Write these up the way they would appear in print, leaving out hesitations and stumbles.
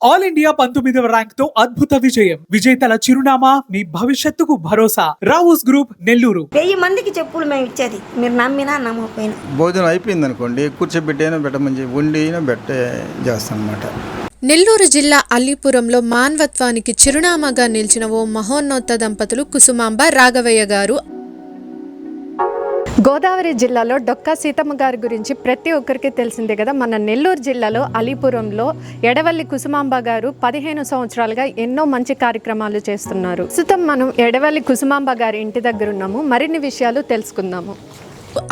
All India 19వ rank తో అద్భుత విజయం. విజేతల చిరునామా మీ భవిష్యత్తుకు భరోసా. రావుస్ గ్రూప్, నెల్లూరు. 1000 మందికి చెప్పులు మేము ఇచ్చేది, మీరు నమ్మినా నమ్మకపోయినా. భోజనం అయిపోయింది అనుకోండి, కూర్చోబెట్టైనా పెట్టమని చెప్పి వండి అయినా పెట్టే చేస్తాను అనమాట. నెల్లూరు జిల్లా అల్లీపురంలో మానవత్వానికి చిరునామాగా నిలిచిన ఓ మహోన్నత దంపతులు కుసుమాంబ, రాఘవయ్య గారు. గోదావరి జిల్లాలో డొక్కా సీతమ్మ గారి గురించి ప్రతి ఒక్కరికి తెలిసిందే కదా. మన నెల్లూరు జిల్లాలో అలీపురంలో ఎడవల్లి కుసుమాంబ గారు 15 సంవత్సరాలుగా ఎన్నో మంచి కార్యక్రమాలు చేస్తున్నారు. ప్రస్తుతం మనం ఎడవల్లి కుసుమాంబ గారి ఇంటి దగ్గర ఉన్నాము. మరిన్ని విషయాలు తెలుసుకుందాము.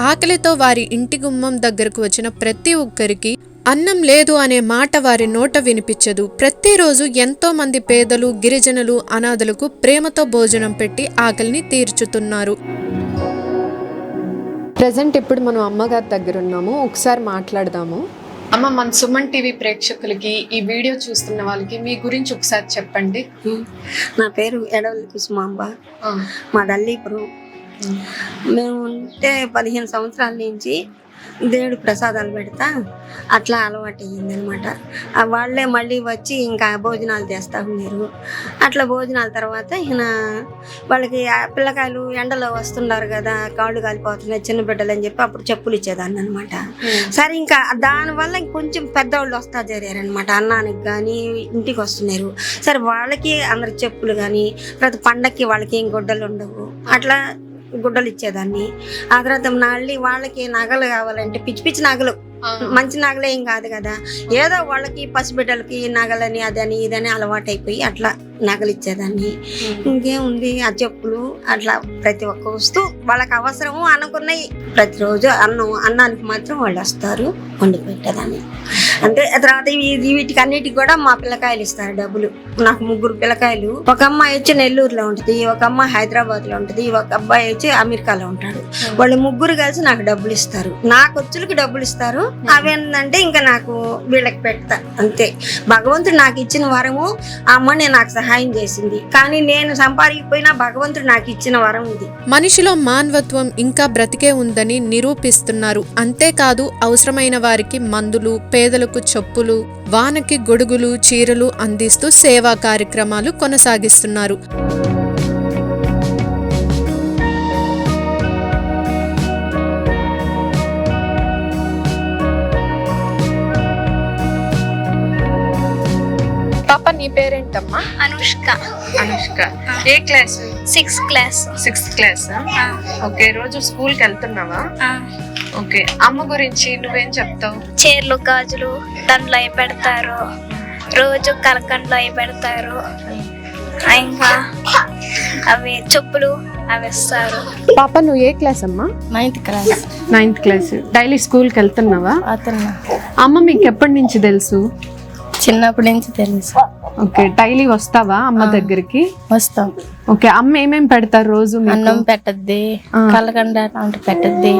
ఆకలితో వారి ఇంటి గుమ్మం దగ్గరకు వచ్చిన ప్రతి ఒక్కరికి అన్నం లేదు అనే మాట వారి నోట వినిపించదు. ప్రతిరోజు ఎంతో మంది పేదలు, గిరిజనులు, అనాథలకు ప్రేమతో భోజనం పెట్టి ఆకలిని తీర్చుతున్నారు. ప్రజెంట్ ఇప్పుడు మనం అమ్మగారి దగ్గర ఉన్నాము. ఒకసారి మాట్లాడదాము. అమ్మ, మన సుమన్ టీవీ ప్రేక్షకులకి, ఈ వీడియో చూస్తున్న వాళ్ళకి మీ గురించి ఒకసారి చెప్పండి. నా పేరు ఎడవల్లి కుసుమాంబ, మాది అల్లీపురం. మేము ఉంటే 15 సంవత్సరాల నుంచి దేవుడు ప్రసాదాలు పెడతా అట్లా అలవాటు అయ్యిందనమాట. వాళ్ళే మళ్ళీ వచ్చి ఇంకా భోజనాలు చేస్తూ ఉన్నారు. అట్లా భోజనాల తర్వాత ఈయన వాళ్ళకి పిల్లకాయలు ఎండలో వస్తున్నారు కదా, కాళ్ళు కాలిపోతున్నాయి చిన్న బిడ్డలు అని చెప్పి అప్పుడు చెప్పులు ఇచ్చేదాన్ని అనమాట. సరే, ఇంకా దానివల్ల ఇంకొంచెం పెద్దవాళ్ళు వస్తా జరిగారనమాట. అన్నానికి కానీ ఇంటికి వస్తున్నారు. సరే, వాళ్ళకి అందరికి చెప్పులు కానీ, ప్రతి పండక్కి వాళ్ళకి ఏం గుడ్డలు ఉండవు, అట్లా గుడ్డలు ఇచ్చేదాన్ని. ఆ తర్వాత మళ్ళీ వాళ్ళకి నగలు కావాలంటే పిచ్చి పిచ్చి నగలు, మంచి నగలు ఏం కాదు కదా, ఏదో వాళ్ళకి పసిబిడ్డలకి నగలని అదని ఇదని అలవాటు అయిపోయి అట్లా నగలు ఇచ్చేదాన్ని. ఇంకేముంది, ఆ చెప్పులు అట్లా ప్రతి ఒక్క వస్తువు వాళ్ళకి అవసరము అనుకున్నాయి. ప్రతిరోజు అన్నానికి మాత్రం వాళ్ళు వస్తారు, వండి పెట్టేదాన్ని అంతే. తర్వాత వీటికి అన్నిటికి కూడా మా పిల్లకాయలు ఇస్తారు డబ్బులు. నాకు 3 పిల్లకాయలు. ఒక అమ్మాయి వచ్చి నెల్లూరులో ఉంటుంది, ఒక అమ్మాయి హైదరాబాద్ లో ఉంటుంది, ఒక అబ్బాయి వచ్చి అమెరికాలో ఉంటాడు. వాళ్ళు 3 కలిసి నాకు డబ్బులు ఇస్తారు. నా ఖర్చులకి డబ్బులు ఇస్తారు. అవేంటంటే ఇంకా నాకు వీళ్ళకి పెడతా అంతే. భగవంతుడు నాకు ఇచ్చిన వరము ఆ అమ్మనే నాకు సహాయం చేసింది. కానీ నేను సంపాదించకపోయినా భగవంతుడు నాకు ఇచ్చిన వరం ఇది. మనిషిలో మానవత్వం ఇంకా బ్రతికే ఉందని నిరూపిస్తున్నారు. అంతేకాదు, అవసరమైన వారికి మందులు, పేదలకు చెప్పులు, వానకి గొడుగులు, చీరలు అందిస్తూ సేవా కార్యక్రమాలు కొనసాగిస్తున్నారు. పాప, నీ పేరేంటమ్మా? అనుష్క. అనుష్క. ఏ class? 6th class. 6th class. Okay, రోజు స్కూల్కి వెళ్తున్నావా? ఓకే, అమ్మ గురించి నువ్వేం చెప్తావు? చీరలు, గాజులు దాంట్లో అవి పెడతారు, రోజు కలకండలో అవి పెడతారు, ఇంకా అవి చెప్పులు అవి ఇస్తారు. పాప, నువ్వు ఏ క్లాస్ అమ్మా? 9th class. 9th class. Daily స్కూల్కి వెళ్తున్నావా? అతను అమ్మ మీకు ఎప్పటి నుంచి తెలుసు? చిన్నప్పటి నుంచి తెలుసు. ఓకే, డైలీ వస్తావా అమ్మ దగ్గరికి? వస్తాం. ఓకే, అమ్మ ఏమేమి పెడతారు రోజు? అన్నం పెట్టద్ది, కలకండ పెట్టద్ది,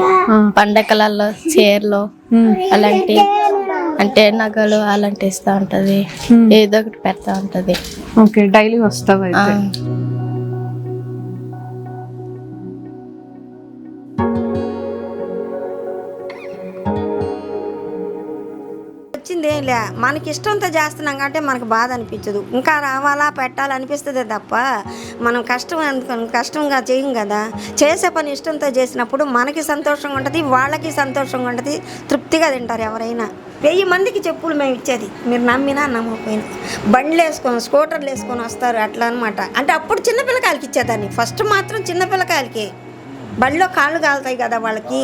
పండగలలో చీరలు అలాంటి అంటే నగలు అలాంటి ఇస్తా ఉంటది, ఏదో ఒకటి పెడతా ఉంటది. ఓకే, డైలీ వస్తావా అయితే? వచ్చిందేలే, మనకి ఇష్టంతో చేస్తున్నాం కాబట్టి మనకు బాధ అనిపించదు. ఇంకా రావాలా పెట్టాలనిపిస్తుంది తప్ప మనం కష్టంగా చేయం కదా. చేసే పని ఇష్టంతో చేసినప్పుడు మనకి సంతోషంగా ఉంటుంది, వాళ్ళకి సంతోషంగా ఉంటుంది, తృప్తిగా తింటారు ఎవరైనా. 1000 మందికి చెప్పులు మేము ఇచ్చేది, మీరు నమ్మినా నమ్మకపోయినా. బండ్లు వేసుకొని, స్కూటర్లు వేసుకొని వస్తారు అట్లా అనమాట. అంటే అప్పుడు చిన్నపిల్లకాయలకి ఇచ్చేదాన్ని. ఫస్ట్ మాత్రం చిన్నపిల్లకాయలకి బడిలో కాళ్ళు కాలుతాయి కదా వాళ్ళకి,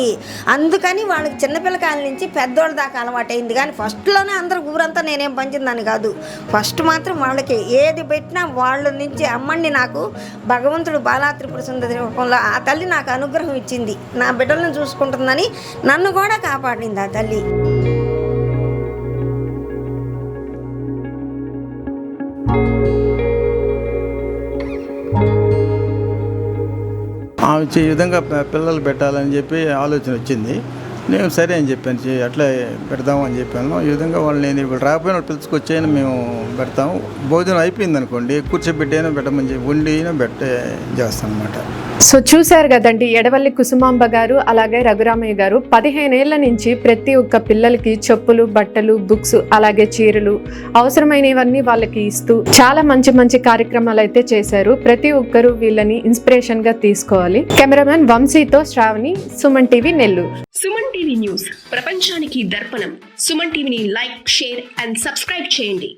అందుకని వాళ్ళకి చిన్నపిల్లకాయల నుంచి పెద్దోళ్ళ దాకా అలవాటైంది. కానీ ఫస్ట్లోనే అందరూ ఊరంతా నేనేం పంచిందని కాదు, ఫస్ట్ మాత్రం వాళ్ళకి ఏది పెట్టినా వాళ్ళ నుంచి అమ్మని నాకు భగవంతుడు బాలా త్రిపుర సుందరి రూపంలో ఆ తల్లి నాకు అనుగ్రహం ఇచ్చింది. నా బిడ్డలను చూసుకుంటుందని నన్ను కూడా కాపాడింది ఆ తల్లి. ఆమె ఈ విధంగా పిల్లలు పెట్టాలని చెప్పి ఆలోచన వచ్చింది. నేను సరే అని చెప్పాను, అట్లా పెడదాము అని చెప్పాను. ఈ విధంగా వాళ్ళని ఇప్పుడు రాకపోయినా వాళ్ళు పిలుచుకొచ్చైనా మేము పెడతాము. భోజనం అయిపోయింది అనుకోండి, కూర్చోబెట్టైనా పెట్టమని చెప్పి వండి అయినా చేస్తాం అన్నమాట. సో చూశారు కదండి, ఎడవల్లి కుసుమాంబ గారు అలాగే రఘురామయ్య గారు 15 ఏళ్ల నుంచి ప్రతి ఒక్క పిల్లలకి చెప్పులు, బట్టలు, బుక్స్, అలాగే చీరలు, అవసరమైనవన్నీ వాళ్ళకి ఇస్తూ చాలా మంచి మంచి కార్యక్రమాలు అయితే చేశారు. ప్రతి ఒక్కరూ వీళ్ళని ఇన్స్పిరేషన్ గా తీసుకోవాలి. కెమెరామెన్ వంశీతో Sravani, Suman TV, Nellore. Suman TV news ప్రపంచానికి దర్పణం. సుమన్ టీవీని లైక్, షేర్ అండ్ సబ్స్క్రైబ్ చేయండి.